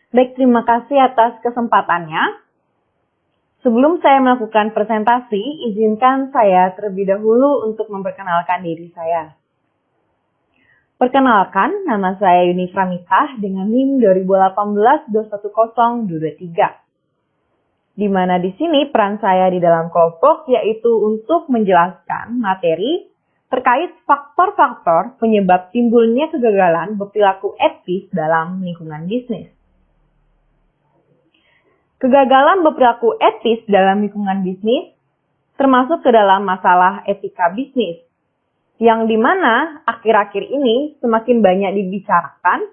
Baik, terima kasih atas kesempatannya. Sebelum saya melakukan presentasi, izinkan saya terlebih dahulu untuk memperkenalkan diri saya. Perkenalkan, nama saya Yuni Framitah dengan NIM 2018-210223. Di mana di sini peran saya di dalam kelompok yaitu untuk menjelaskan materi terkait faktor-faktor penyebab timbulnya kegagalan berperilaku etis dalam lingkungan bisnis. Kegagalan berperilaku etis dalam lingkungan bisnis termasuk ke dalam masalah etika bisnis, yang dimana akhir-akhir ini semakin banyak dibicarakan,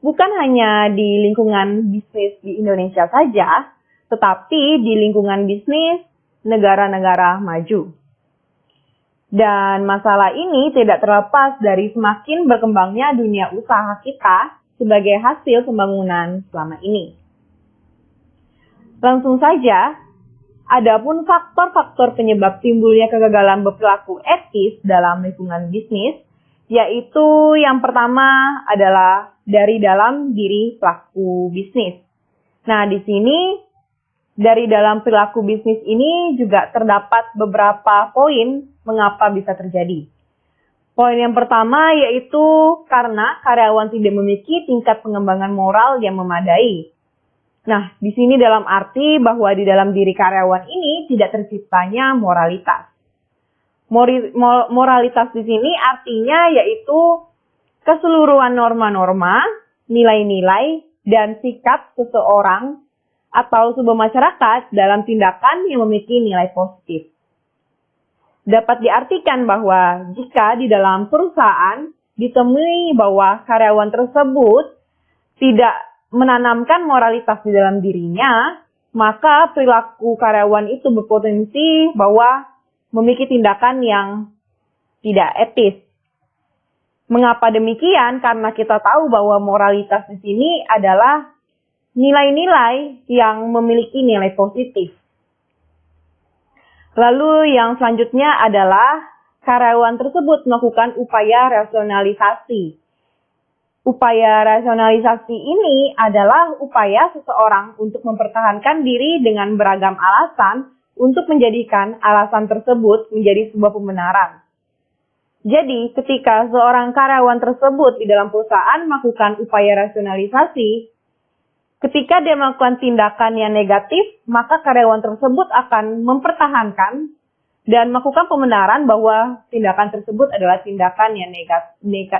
bukan hanya di lingkungan bisnis di Indonesia saja, tetapi di lingkungan bisnis negara-negara maju. Dan masalah ini tidak terlepas dari semakin berkembangnya dunia usaha kita sebagai hasil pembangunan selama ini. Langsung saja, adapun faktor-faktor penyebab timbulnya kegagalan berperilaku etis dalam lingkungan bisnis, yaitu yang pertama adalah dari dalam diri pelaku bisnis. Nah, di sini dari dalam perilaku bisnis ini juga terdapat beberapa poin mengapa bisa terjadi. Poin yang pertama yaitu karena karyawan tidak memiliki tingkat pengembangan moral yang memadai. Nah, di sini dalam arti bahwa di dalam diri karyawan ini tidak terciptanya moralitas. Moralitas di sini artinya yaitu keseluruhan norma-norma, nilai-nilai, dan sikap seseorang atau sebuah masyarakat dalam tindakan yang memiliki nilai positif. Dapat diartikan bahwa jika di dalam perusahaan ditemui bahwa karyawan tersebut tidak menanamkan moralitas di dalam dirinya, maka perilaku karyawan itu berpotensi bahwa memiliki tindakan yang tidak etis. Mengapa demikian? Karena kita tahu bahwa moralitas di sini adalah nilai-nilai yang memiliki nilai positif. Lalu yang selanjutnya adalah karyawan tersebut melakukan upaya rasionalisasi. Upaya rasionalisasi ini adalah upaya seseorang untuk mempertahankan diri dengan beragam alasan untuk menjadikan alasan tersebut menjadi sebuah pembenaran. Jadi, ketika seorang karyawan tersebut di dalam perusahaan melakukan upaya rasionalisasi, ketika dia melakukan tindakan yang negatif, maka karyawan tersebut akan mempertahankan dan melakukan pembenaran bahwa tindakan tersebut adalah tindakan yang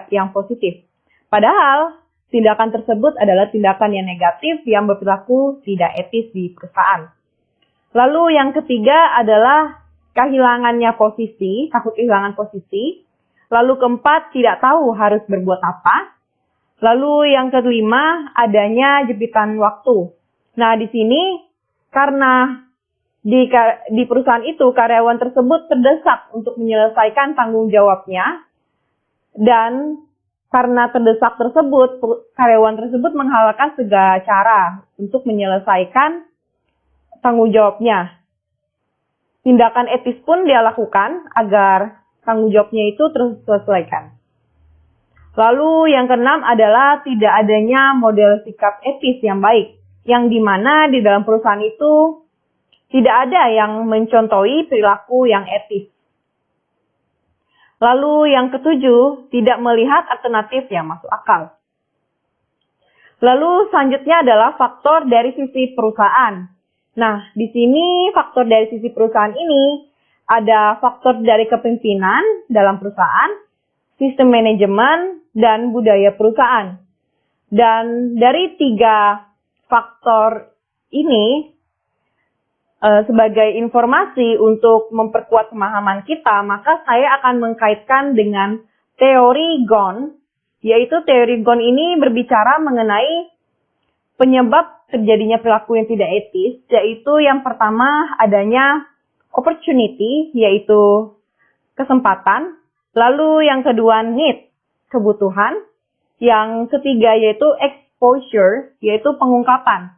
yang positif. Padahal, tindakan tersebut adalah tindakan yang negatif yang berperilaku tidak etis di perusahaan. Lalu yang ketiga adalah kehilangannya posisi, takut kehilangan posisi. Lalu keempat, tidak tahu harus berbuat apa. Lalu yang kelima, adanya jepitan waktu. Nah, di sini karena di perusahaan itu karyawan tersebut terdesak untuk menyelesaikan tanggung jawabnya, dan karena terdesak tersebut, karyawan tersebut menghalalkan segala cara untuk menyelesaikan tanggung jawabnya. Tindakan etis pun dia lakukan agar tanggung jawabnya itu terselesaikan. Lalu yang keenam adalah tidak adanya model sikap etis yang baik, yang dimana di dalam perusahaan itu tidak ada yang mencontohi perilaku yang etis. Lalu yang ketujuh, tidak melihat alternatif yang masuk akal. Lalu selanjutnya adalah faktor dari sisi perusahaan. Nah, di sini faktor dari sisi perusahaan ini ada faktor dari kepemimpinan dalam perusahaan, sistem manajemen, dan budaya perusahaan. Dan dari tiga faktor ini, sebagai informasi untuk memperkuat pemahaman kita, maka saya akan mengkaitkan dengan teori Ghosn, yaitu teori Ghosn ini berbicara mengenai penyebab terjadinya perilaku yang tidak etis, yaitu yang pertama adanya opportunity, yaitu kesempatan, lalu yang kedua need, kebutuhan, yang ketiga yaitu exposure, yaitu pengungkapan.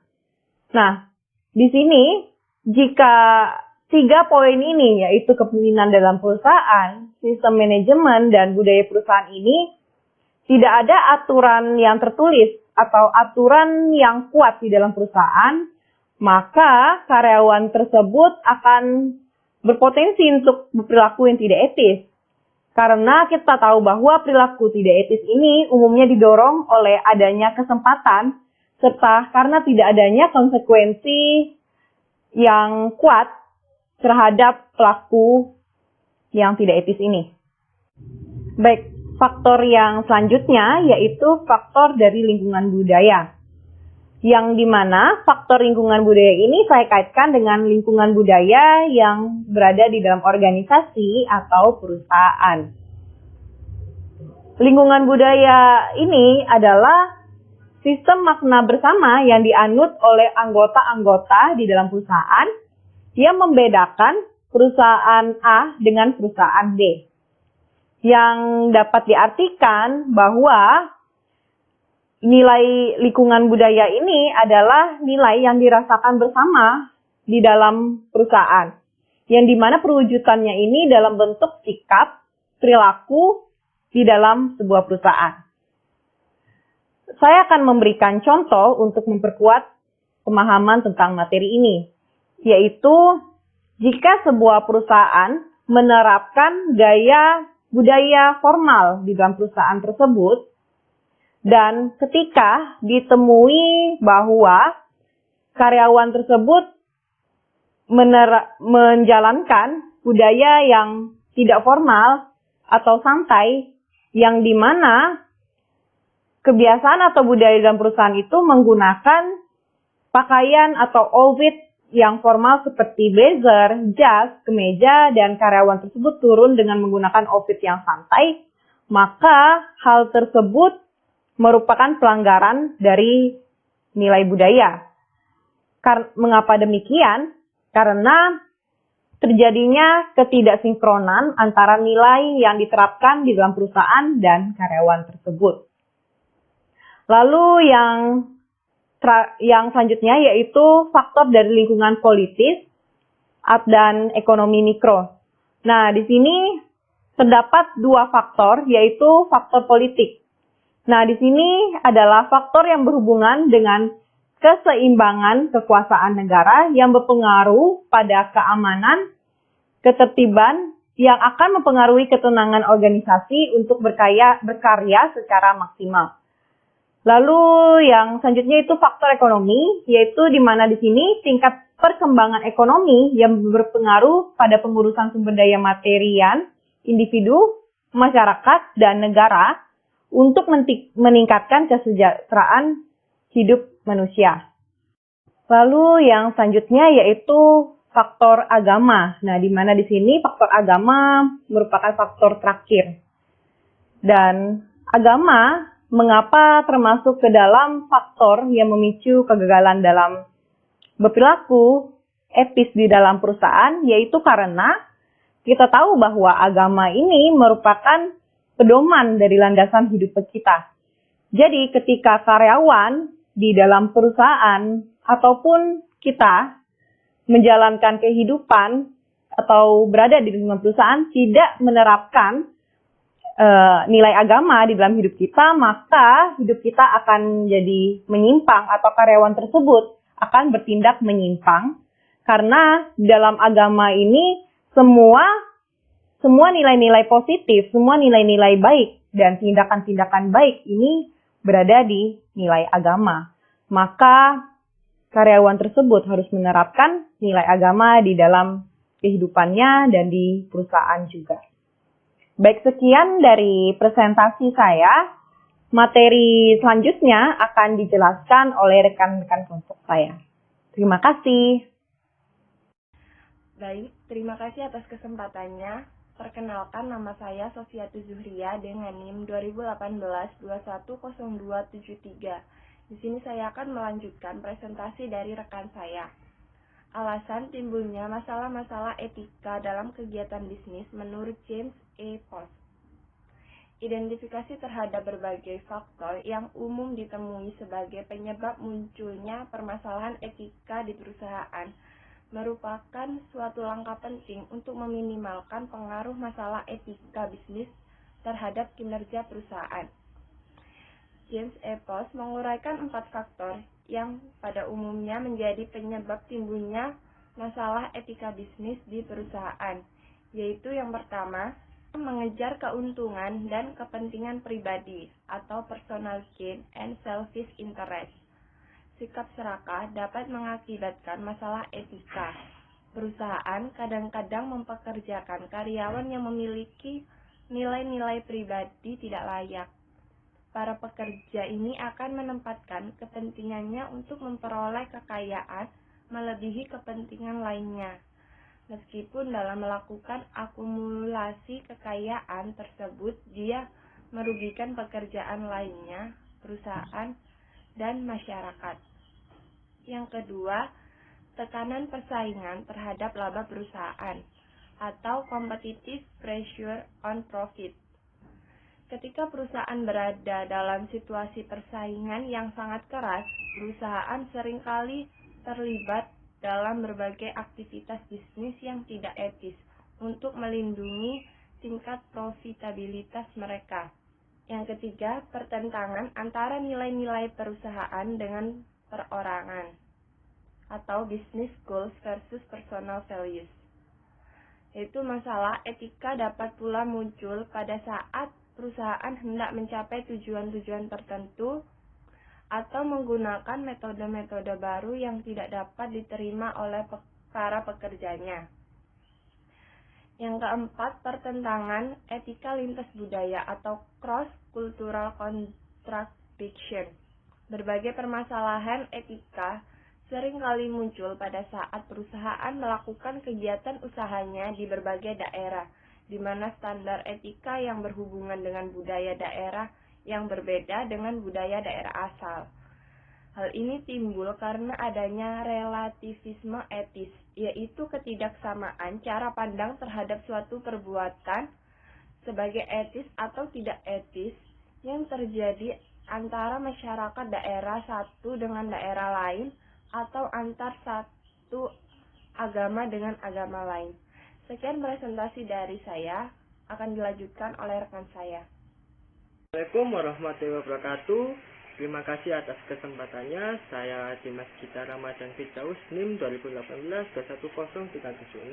Nah, di sini jika tiga poin ini, yaitu kepemimpinan dalam perusahaan, sistem manajemen, dan budaya perusahaan ini, tidak ada aturan yang tertulis atau aturan yang kuat di dalam perusahaan, maka karyawan tersebut akan berpotensi untuk berperilaku yang tidak etis. Karena kita tahu bahwa perilaku tidak etis ini umumnya didorong oleh adanya kesempatan serta karena tidak adanya konsekuensi yang kuat terhadap pelaku yang tidak etis ini. Baik, faktor yang selanjutnya yaitu faktor dari lingkungan budaya. Yang dimana faktor lingkungan budaya ini saya kaitkan dengan lingkungan budaya yang berada di dalam organisasi atau perusahaan. Lingkungan budaya ini adalah sistem makna bersama yang dianut oleh anggota-anggota di dalam perusahaan yang membedakan perusahaan A dengan perusahaan B. Yang dapat diartikan bahwa nilai lingkungan budaya ini adalah nilai yang dirasakan bersama di dalam perusahaan, yang dimana perwujudannya ini dalam bentuk sikap, perilaku di dalam sebuah perusahaan. Saya akan memberikan contoh untuk memperkuat pemahaman tentang materi ini, yaitu jika sebuah perusahaan menerapkan gaya budaya formal di dalam perusahaan tersebut, dan ketika ditemui bahwa karyawan tersebut menjalankan budaya yang tidak formal atau santai, yang dimana kebiasaan atau budaya dalam perusahaan itu menggunakan pakaian atau outfit yang formal seperti blazer, jas, kemeja, dan karyawan tersebut turun dengan menggunakan outfit yang santai, maka hal tersebut merupakan pelanggaran dari nilai budaya. Mengapa demikian? Karena terjadinya ketidaksinkronan antara nilai yang diterapkan di dalam perusahaan dan karyawan tersebut. Lalu yang selanjutnya yaitu faktor dari lingkungan politis dan ekonomi mikro. Nah, di sini terdapat dua faktor, yaitu faktor politik. Nah, di sini adalah faktor yang berhubungan dengan keseimbangan kekuasaan negara yang berpengaruh pada keamanan, ketertiban yang akan mempengaruhi ketenangan organisasi untuk berkarya secara maksimal. Lalu yang selanjutnya itu faktor ekonomi, yaitu di mana di sini tingkat perkembangan ekonomi yang berpengaruh pada pengurusan sumber daya materian, individu, masyarakat, dan negara untuk meningkatkan kesejahteraan hidup manusia. Lalu yang selanjutnya yaitu faktor agama. Nah, di mana di sini faktor agama merupakan faktor terakhir. Dan agama mengapa termasuk ke dalam faktor yang memicu kegagalan dalam berperilaku etis di dalam perusahaan, yaitu karena kita tahu bahwa agama ini merupakan pedoman dari landasan hidup kita. Jadi ketika karyawan di dalam perusahaan ataupun kita menjalankan kehidupan atau berada di lingkungan perusahaan tidak menerapkan nilai agama di dalam hidup kita, maka hidup kita akan jadi menyimpang atau karyawan tersebut akan bertindak menyimpang karena dalam agama ini semua nilai-nilai positif, semua nilai-nilai baik dan tindakan-tindakan baik ini berada di nilai agama. Maka karyawan tersebut harus menerapkan nilai agama di dalam kehidupannya dan di perusahaan juga. Baik, sekian dari presentasi saya. Materi selanjutnya akan dijelaskan oleh rekan-rekan kelompok saya. Terima kasih. Baik, terima kasih atas kesempatannya. Perkenalkan, nama saya Sofiatul Zuhria dengan NIM 2018-210273. Di sini saya akan melanjutkan presentasi dari rekan saya. Alasan timbulnya masalah-masalah etika dalam kegiatan bisnis menurut James A. Post. Identifikasi terhadap berbagai faktor yang umum ditemui sebagai penyebab munculnya permasalahan etika di perusahaan merupakan suatu langkah penting untuk meminimalkan pengaruh masalah etika bisnis terhadap kinerja perusahaan. James Epos menguraikan 4 faktor yang pada umumnya menjadi penyebab timbulnya masalah etika bisnis di perusahaan, yaitu yang pertama, mengejar keuntungan dan kepentingan pribadi atau personal gain and selfish interest. Sikap serakah dapat mengakibatkan masalah etika. Perusahaan kadang-kadang mempekerjakan karyawan yang memiliki nilai-nilai pribadi tidak layak. Para pekerja ini akan menempatkan kepentingannya untuk memperoleh kekayaan melebihi kepentingan lainnya. Meskipun dalam melakukan akumulasi kekayaan tersebut, dia merugikan pekerjaan lainnya, perusahaan, dan masyarakat. Yang kedua, tekanan persaingan terhadap laba perusahaan atau competitive pressure on profit. Ketika perusahaan berada dalam situasi persaingan yang sangat keras, perusahaan seringkali terlibat dalam berbagai aktivitas bisnis yang tidak etis untuk melindungi tingkat profitabilitas mereka. Yang ketiga, pertentangan antara nilai-nilai perusahaan dengan perorangan atau business goals versus personal values. Yaitu masalah etika dapat pula muncul pada saat perusahaan hendak mencapai tujuan-tujuan tertentu atau menggunakan metode-metode baru yang tidak dapat diterima oleh para pekerjanya. Yang keempat, pertentangan etika lintas budaya atau cross-cultural contradiction. Berbagai permasalahan etika seringkali muncul pada saat perusahaan melakukan kegiatan usahanya di berbagai daerah, di mana standar etika yang berhubungan dengan budaya daerah yang berbeda dengan budaya daerah asal. Hal ini timbul karena adanya relativisme etis, yaitu ketidaksamaan cara pandang terhadap suatu perbuatan sebagai etis atau tidak etis yang terjadi antara masyarakat daerah satu dengan daerah lain atau antar satu agama dengan agama lain. Sekian presentasi dari saya, akan dilanjutkan oleh rekan saya. Assalamualaikum warahmatullahi wabarakatuh. Terima kasih atas kesempatannya. Saya Dimas Gita Ramadan Firdaus, NIM 2018-210376.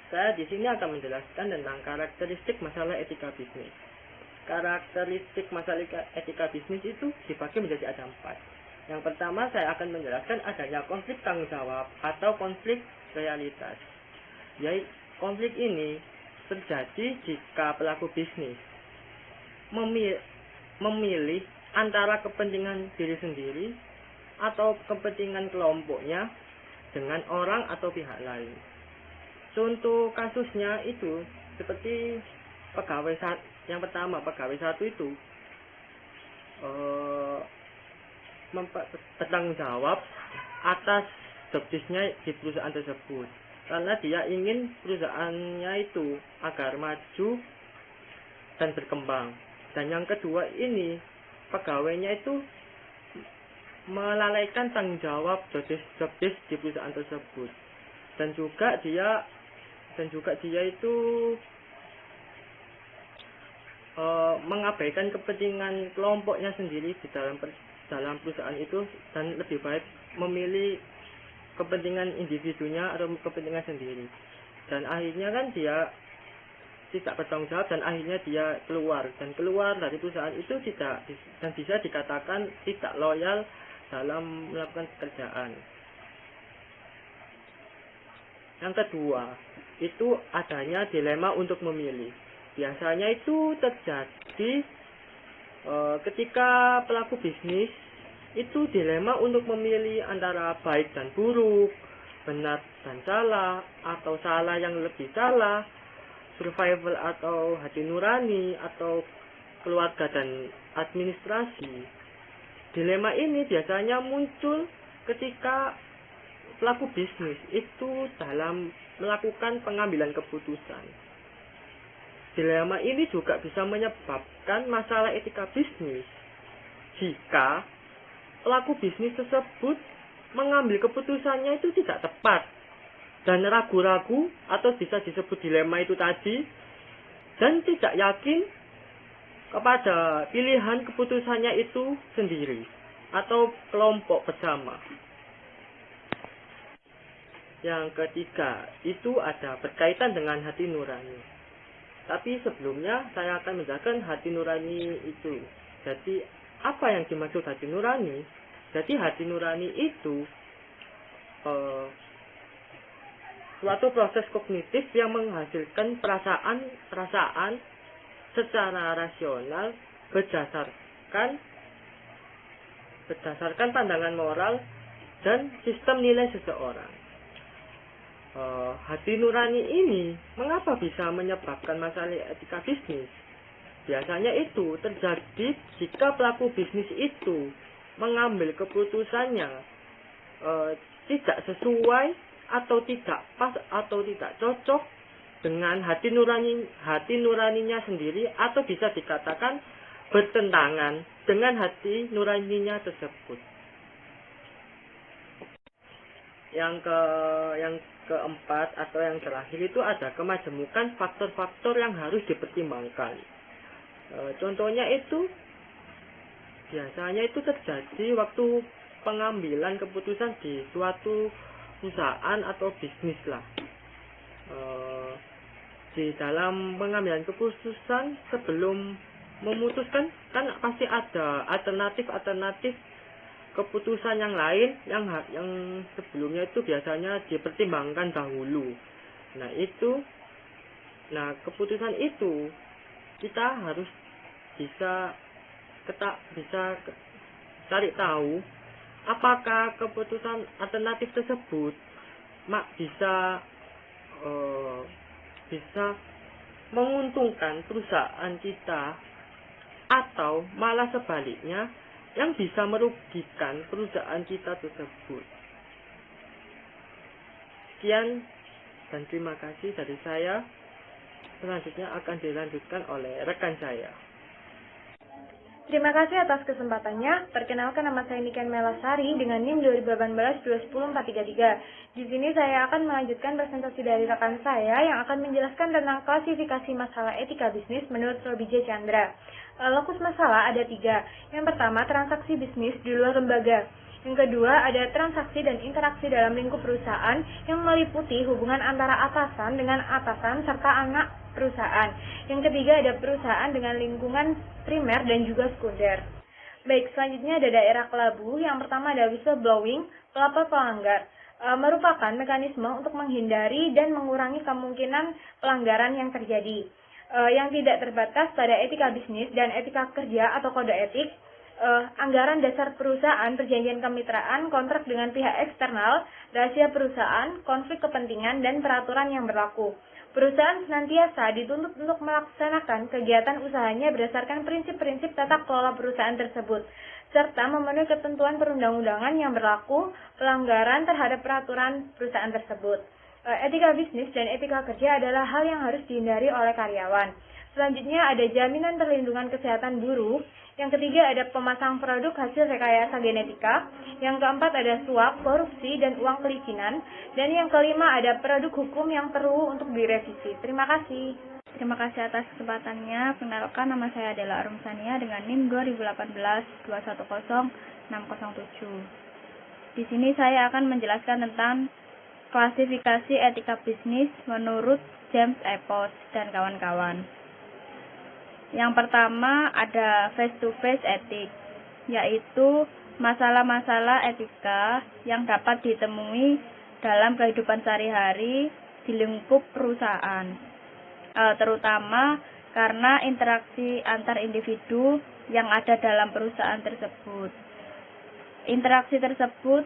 Saya di sini akan menjelaskan tentang karakteristik masalah etika bisnis. Karakteristik masalah etika bisnis itu dibagi menjadi ada 4. Yang pertama, saya akan menjelaskan adanya konflik tanggung jawab atau konflik loyalitas. Yaitu konflik ini terjadi jika pelaku bisnis memilih antara kepentingan diri sendiri atau kepentingan kelompoknya dengan orang atau pihak lain. Contoh kasusnya itu seperti yang pertama, pegawai satu itu bertanggung jawab atas jobdesknya di perusahaan tersebut karena dia ingin perusahaannya itu agar maju dan berkembang. Dan yang kedua ini, pegawainya itu melalaikan tanggung jawab jobdesk di perusahaan tersebut. Dan juga dia itu mengabaikan kepentingan kelompoknya sendiri di dalam perusahaan itu dan lebih baik memilih kepentingan individunya atau kepentingan sendiri. Dan akhirnya kan dia tidak bertanggung jawab dan akhirnya dia keluar dari perusahaan itu dan bisa dikatakan tidak loyal dalam melakukan pekerjaan. Yang kedua, itu adanya dilema untuk memilih. Biasanya itu terjadi ketika pelaku bisnis itu dilema untuk memilih antara baik dan buruk, benar dan salah, atau salah yang lebih salah, survival atau hati nurani, atau keluarga dan administrasi. Dilema ini biasanya muncul ketika pelaku bisnis itu dalam melakukan pengambilan keputusan. Dilema ini juga bisa menyebabkan masalah etika bisnis jika pelaku bisnis tersebut mengambil keputusannya itu tidak tepat dan ragu-ragu atau bisa disebut dilema itu tadi dan tidak yakin kepada pilihan keputusannya itu sendiri atau kelompok bersama. Yang ketiga, itu ada berkaitan dengan hati nurani. Tapi sebelumnya saya akan menjelaskan hati nurani itu. Jadi, apa yang dimaksud hati nurani? Jadi, hati nurani itu suatu proses kognitif yang menghasilkan perasaan secara rasional berdasarkan pandangan moral dan sistem nilai seseorang. Hati nurani ini mengapa bisa menyebabkan masalah etika bisnis? Biasanya itu terjadi jika pelaku bisnis itu mengambil keputusannya tidak sesuai atau tidak pas atau tidak cocok dengan hati nuraninya sendiri, atau bisa dikatakan bertentangan dengan hati nuraninya tersebut. Yang keempat atau yang terakhir itu ada kemajemukan faktor-faktor yang harus dipertimbangkan. Contohnya itu biasanya itu terjadi waktu pengambilan keputusan di suatu perusahaan atau bisnis lah. Di dalam pengambilan keputusan sebelum memutuskan kan pasti ada alternatif keputusan yang lain yang sebelumnya itu biasanya dipertimbangkan dahulu. Nah keputusan itu kita harus bisa cari tahu apakah keputusan alternatif tersebut bisa menguntungkan perusahaan kita atau malah sebaliknya yang bisa merugikan perusahaan kita tersebut. Sekian dan terima kasih dari saya. Selanjutnya akan dilanjutkan oleh rekan saya. Terima kasih atas kesempatannya. Perkenalkan, nama saya Niken Melasari dengan NIM 2018-210-433. Di sini saya akan melanjutkan presentasi dari rekan saya yang akan menjelaskan tentang klasifikasi masalah etika bisnis menurut Roby J. Chandra. Lokus masalah ada 3. Yang pertama, transaksi bisnis di luar lembaga. Yang kedua, ada transaksi dan interaksi dalam lingkup perusahaan yang meliputi hubungan antara atasan dengan atasan serta anak perusahaan. Yang ketiga, ada perusahaan dengan lingkungan primer dan juga sekunder. Baik, selanjutnya ada daerah kelabu. Yang pertama ada whistleblowing, pelapor pelanggar. Merupakan mekanisme untuk menghindari dan mengurangi kemungkinan pelanggaran yang terjadi. Yang tidak terbatas pada etika bisnis dan etika kerja atau kode etik, anggaran dasar perusahaan, perjanjian kemitraan, kontrak dengan pihak eksternal, rahasia perusahaan, konflik kepentingan, dan peraturan yang berlaku. Perusahaan senantiasa dituntut untuk melaksanakan kegiatan usahanya berdasarkan prinsip-prinsip tata kelola perusahaan tersebut, serta memenuhi ketentuan perundang-undangan yang berlaku. Pelanggaran terhadap peraturan perusahaan tersebut. Etika bisnis dan etika kerja adalah hal yang harus dihindari oleh karyawan. Selanjutnya ada jaminan perlindungan kesehatan buruh. Yang ketiga ada pemasang produk hasil rekayasa genetika. Yang keempat ada suap, korupsi, dan uang pelicinan. Dan yang kelima ada produk hukum yang perlu untuk direvisi. Terima kasih. Terima kasih atas kesempatannya. Perkenalkan, nama saya adalah Arum Sania dengan NIM 2018-210-607. Di sini saya akan menjelaskan tentang klasifikasi etika bisnis menurut James Epos dan kawan-kawan. Yang pertama ada face-to-face etik, yaitu masalah-masalah etika yang dapat ditemui dalam kehidupan sehari-hari di lingkup perusahaan, terutama karena interaksi antar individu yang ada dalam perusahaan tersebut. Interaksi tersebut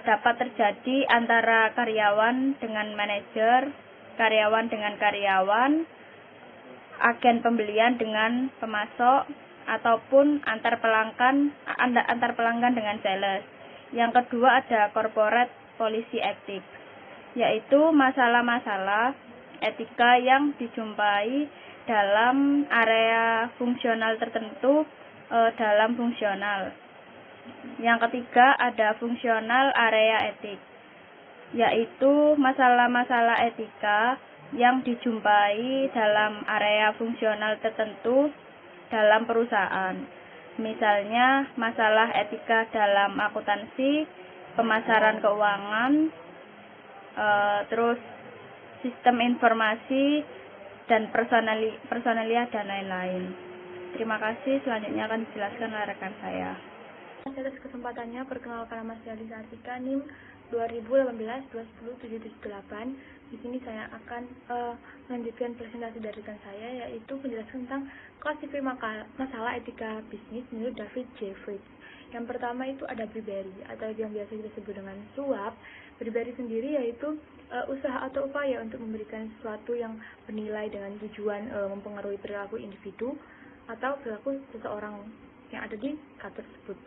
dapat terjadi antara karyawan dengan manajer, karyawan dengan karyawan, agen pembelian dengan pemasok, ataupun antar pelanggan dengan sales. Yang kedua ada corporate policy ethics, yaitu masalah-masalah etika yang dijumpai dalam area fungsional tertentu dalam fungsional. Yang ketiga ada fungsional area etik, yaitu masalah-masalah etika yang dijumpai dalam area fungsional tertentu dalam perusahaan. Misalnya masalah etika dalam akuntansi, pemasaran keuangan, terus sistem informasi, dan personalia dan lain-lain. Terima kasih, selanjutnya akan dijelaskan oleh rekan saya. Atas kesempatannya, perkenalkan nama saya Lisa Artika, NIM 2018-210-778. Di sini saya akan melanjutkan presentasi dari rekan saya, yaitu penjelasan tentang klasifikasi masalah etika bisnis menurut David J. Fritz. Yang pertama itu ada bribery, atau yang biasa kita sebut dengan suap. Bribery sendiri yaitu usaha atau upaya untuk memberikan sesuatu yang bernilai dengan tujuan mempengaruhi perilaku individu atau perilaku seseorang yang ada di kantor tersebut.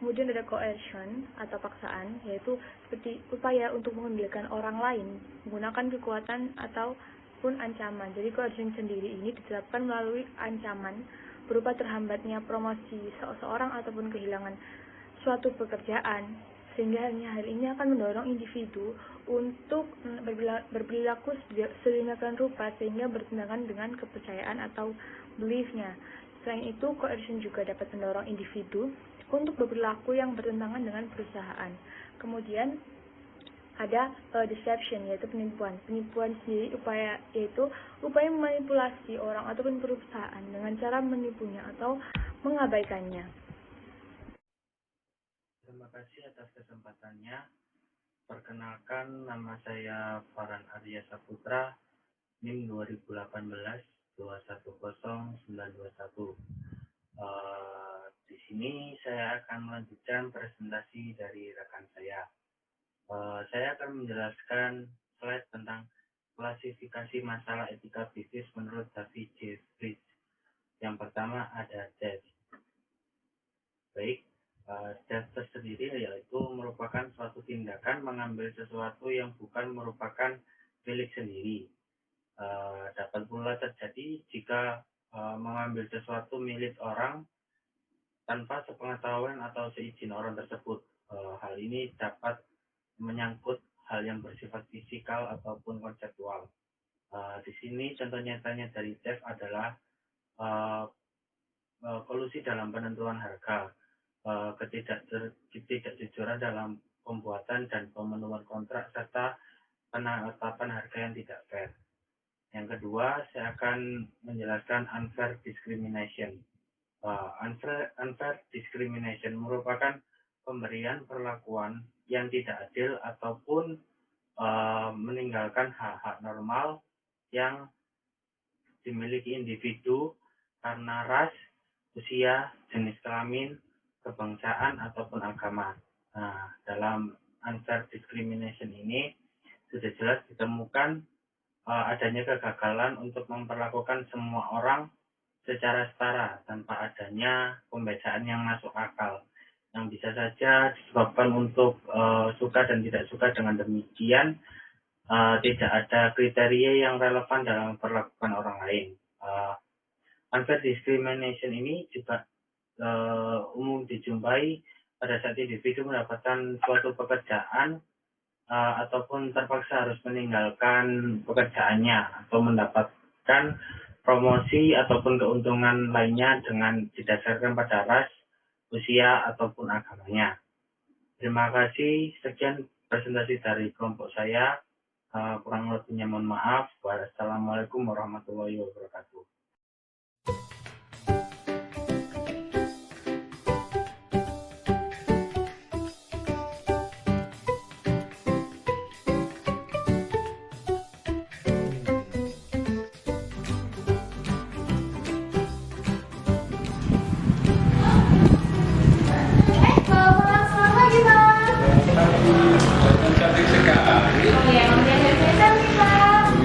Kemudian ada coercion atau paksaan, yaitu seperti upaya untuk mengendalikan orang lain menggunakan kekuatan ataupun ancaman. Jadi coercion sendiri ini diterapkan melalui ancaman berupa terhambatnya promosi seseorang ataupun kehilangan suatu pekerjaan, sehingga hal ini akan mendorong individu untuk berperilaku sedemikian rupa sehingga bertentangan dengan kepercayaan atau beliefnya. Selain itu, coercion juga dapat mendorong individu untuk berperilaku yang bertentangan dengan perusahaan. Kemudian ada deception, yaitu penipuan. Penipuan sendiri yaitu upaya memanipulasi orang ataupun perusahaan dengan cara menipunya atau mengabaikannya. Terima kasih atas kesempatannya. Perkenalkan, nama saya Farhan Arya Saputra, NIM 2018-210-921. Di sini saya akan melanjutkan presentasi dari rekan saya. Saya akan menjelaskan slide tentang klasifikasi masalah etika bisnis menurut David J. Fritz. Yang pertama ada debt. Baik, debt sendiri yaitu merupakan suatu tindakan mengambil sesuatu yang bukan merupakan milik sendiri. Dapat pula terjadi jika mengambil sesuatu milik orang tanpa sepengetahuan atau seizin orang tersebut. Hal ini dapat menyangkut hal yang bersifat fisikal ataupun konseptual. Di sini contoh nyatanya dari debt adalah kolusi dalam penentuan harga, ketidakjujuran dalam pembuatan dan pemenuhan kontrak, serta penetapan harga yang tidak fair. Yang kedua, saya akan menjelaskan unfair discrimination. Unfair discrimination merupakan pemberian perlakuan yang tidak adil ataupun meninggalkan hak-hak normal yang dimiliki individu karena ras, usia, jenis kelamin, kebangsaan, ataupun agama. Nah, dalam unfair discrimination ini sudah jelas ditemukan adanya kegagalan untuk memperlakukan semua orang secara setara tanpa adanya pembedaan yang masuk akal, yang bisa saja disebabkan untuk suka dan tidak suka. Dengan demikian tidak ada kriteria yang relevan dalam memperlakukan orang lain. Unfair discrimination ini juga umum dijumpai pada saat individu mendapatkan suatu pekerjaan ataupun terpaksa harus meninggalkan pekerjaannya atau mendapatkan promosi ataupun keuntungan lainnya dengan didasarkan pada ras, usia, ataupun agamanya. Terima kasih. Sekian presentasi dari kelompok saya. Kurang lebihnya mohon maaf. Wassalamualaikum warahmatullahi wabarakatuh.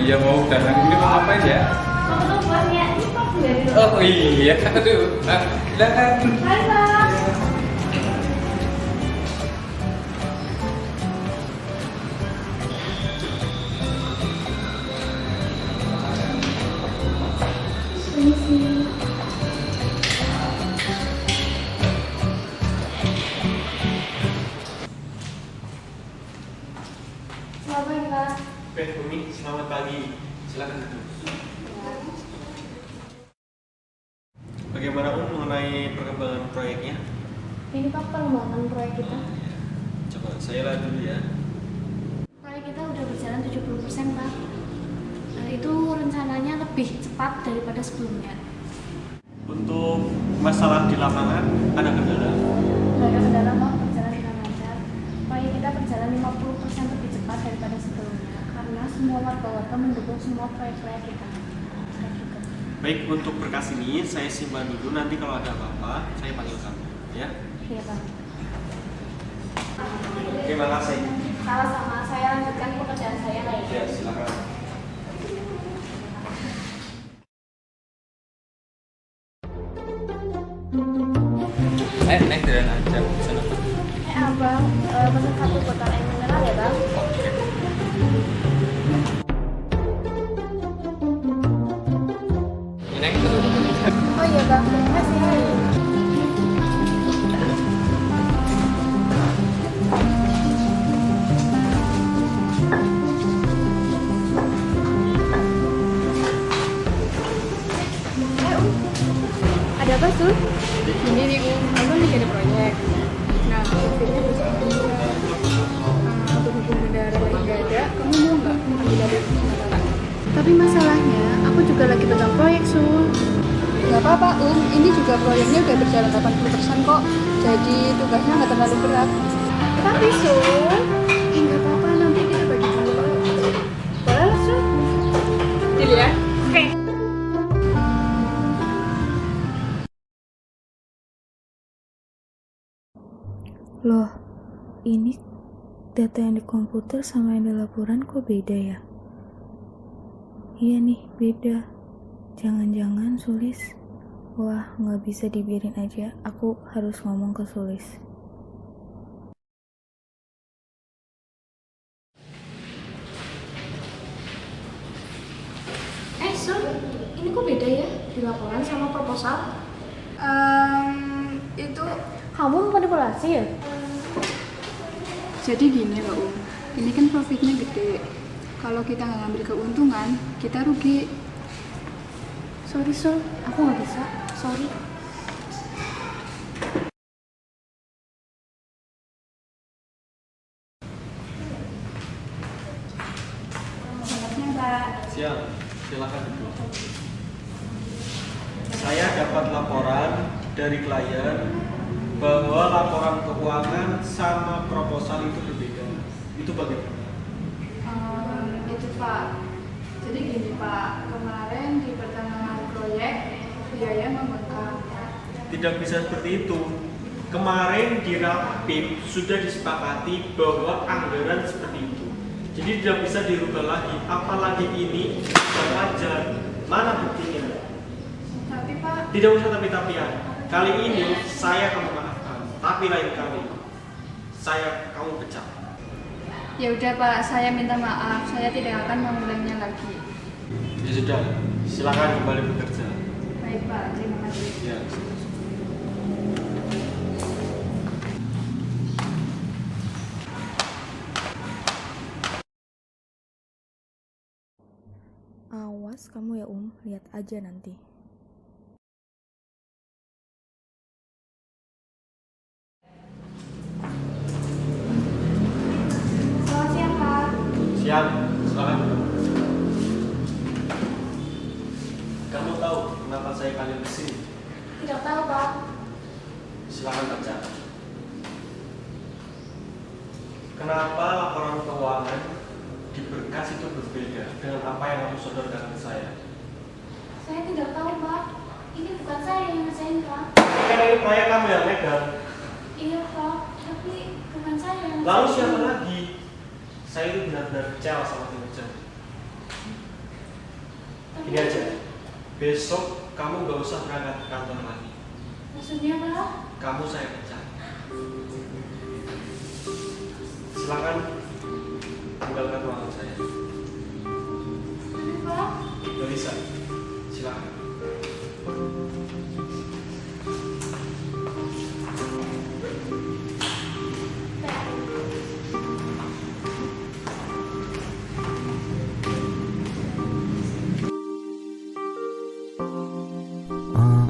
Iya, mau datang ini mau ngapain ya? Mau buatnya ini kok dari Oh iya, aduh, silakan. Hai Bang. Permisi. Selamat pagi Pak. Umi, selamat pagi. Silakan duduk. Oke, Bagaimana mengenai perkembangan proyeknya? Ini Pak pengembangan proyek kita. Coba saya lihat dulu ya. Proyek kita udah berjalan 70% Pak. Itu rencananya lebih cepat daripada sebelumnya. Untuk masalah di lapangan ada kendala? Nggak ada kendala Pak, berjalan dengan lancar. Proyek kita berjalan 50% lebih cepat daripada sebelumnya karena semua warga-warga mendukung semua proyek-proyek kita. Baik, untuk berkas ini saya simpan dulu, nanti kalau ada apa-apa saya panggil kamu ya. Iya Pak. Terima kasih. Sama-sama, saya lanjutkan pekerjaan saya lainnya. Ya, silakan. Naik jalan aja. Sana. Abang, pesan satu botol air mineral ya Bang? Ini kita dulu. Oh iya Bang, terima kasih. Ada apa, Sul? Ini nih, aku lagi ada proyek. Nah, akhirnya bisa untuk hukum bendara lagi gak ada, kamu mau nggak ambil dari sementara? Tapi masalahnya, aku juga lagi pegang proyek, Sul. Gak apa-apa, ini juga proyeknya udah berjalan 80% kok. Jadi tugasnya nggak terlalu berat. Tapi, Sul, nggak apa-apa, nanti kita bagi dulu. Boleh, Sul? Deal ya? Oke. Loh, ini data yang di komputer sama yang di laporan kok beda ya? Iya nih, beda. Jangan-jangan Sulis. Wah, nggak bisa dibiarin aja. Aku harus ngomong ke Sulis. Sul, ini kok beda ya? Di laporan sama proposal? Itu Kamu manipulasi ya? jadi gini loh, ini kan profitnya gede. Kalau kita nggak ngambil keuntungan, kita rugi. Sorry, Sul, aku nggak bisa. Sorry. Siap, silakan duduk. Saya dapat laporan dari klien bahwa laporan keuangan sama proposal itu berbeda. Itu bagaimana? Itu Pak. Jadi gini Pak, kemarin di pertengahan proyek biaya membengkak. Tidak bisa seperti itu. Kemarin di Rapim sudah disepakati bahwa anggaran seperti itu. Jadi tidak bisa dirubah lagi. Apalagi ini sudah wajar. Mana buktinya? Tapi Pak, Tidak usah tapi-tapian. Kali ini saya kamu maafkan, tapi lain kali saya kamu pecat. ya udah Pak, saya minta maaf. Saya tidak akan mengulangnya lagi. Ya sudah, silakan kembali bekerja. Baik Pak, terima kasih. Ya. Awas kamu ya lihat aja nanti. Selamat siang, Pak. Siap, silakan. Kamu tahu kenapa saya panggil ke sini? Tidak tahu, Pak. Silakan baca. Kenapa laporan keuangan di berkas itu berbeda dengan apa yang kamu sodorkan ke saya? Saya tidak tahu, Pak. Ini bukan saya yang ngerjain, Pak. Kan ini proyek kamu yang megang. Iya, Pak. Tapi bukan saya yang Lalu ngerjain. siapa lagi? Saya itu benar-benar kecewa sama kinerja. Ini aja. Besok kamu gak usah berangkat ke kantor lagi. Maksudnya, Pak? Kamu saya pecat. Silakan tinggalkan ruangan saya. Tapi, Pak. Gak bisa. Silakan.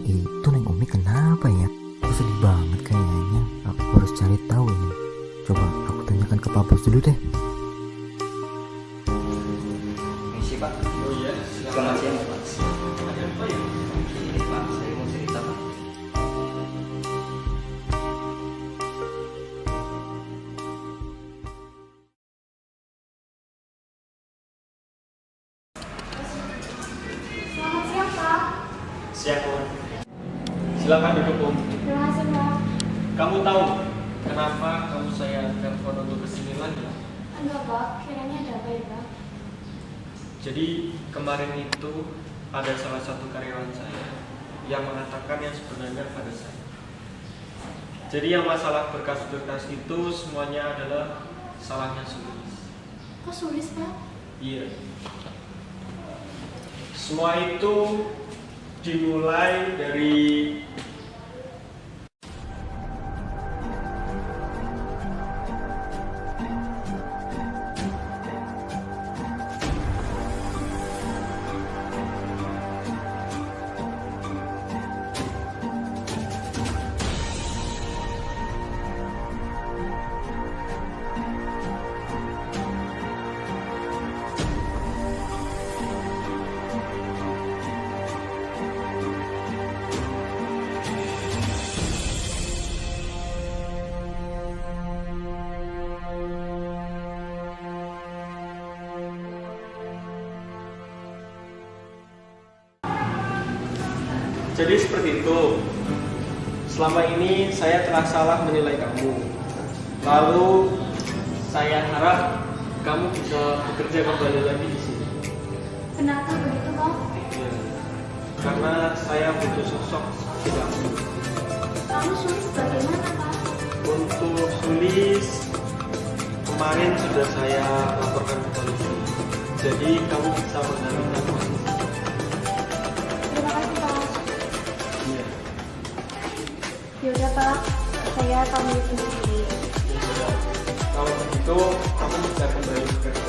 Itu Neng kenapa ya? Aku sedih banget kayaknya. Aku harus cari tahu ini. Coba aku tanyakan ke Pak Bos dulu deh. Misi Pak. Oh iya, Selamat siang Pak. Ada apa ya? Ini Pak, saya mau cerita Pak. Selamat siang, Pak. Siap, Om. Silakan duduk, Om. Terima kasih, Pak. Kamu tahu kenapa kamu saya telepon untuk kesini lagi? Enggak, Pak. Kiranya ada apa ya, Pak? Jadi kemarin itu ada salah satu karyawan saya yang mengatakan yang sebenarnya pada saya. Jadi yang masalah berkas-berkas itu semuanya adalah salahnya Sulis. Kok Sulis, Pak? Iya. Semua itu dimulai dari Jadi seperti itu. Selama ini saya telah salah menilai kamu. Lalu saya harap kamu bisa bekerja kembali lagi di sini. Kenapa begitu, Pak? Ya, karena saya butuh sosok seperti kamu. Kamu Sulis bagaimana, Pak? Untuk Sulis, kemarin sudah saya laporkan ke polisi. Jadi kamu bisa menggantikan posisi. Terima kasih, Pak. Iya. Yaudah, Pak. Saya pamit undur diri. Ya sudah. Kalau begitu, kamu bisa kembali bekerja.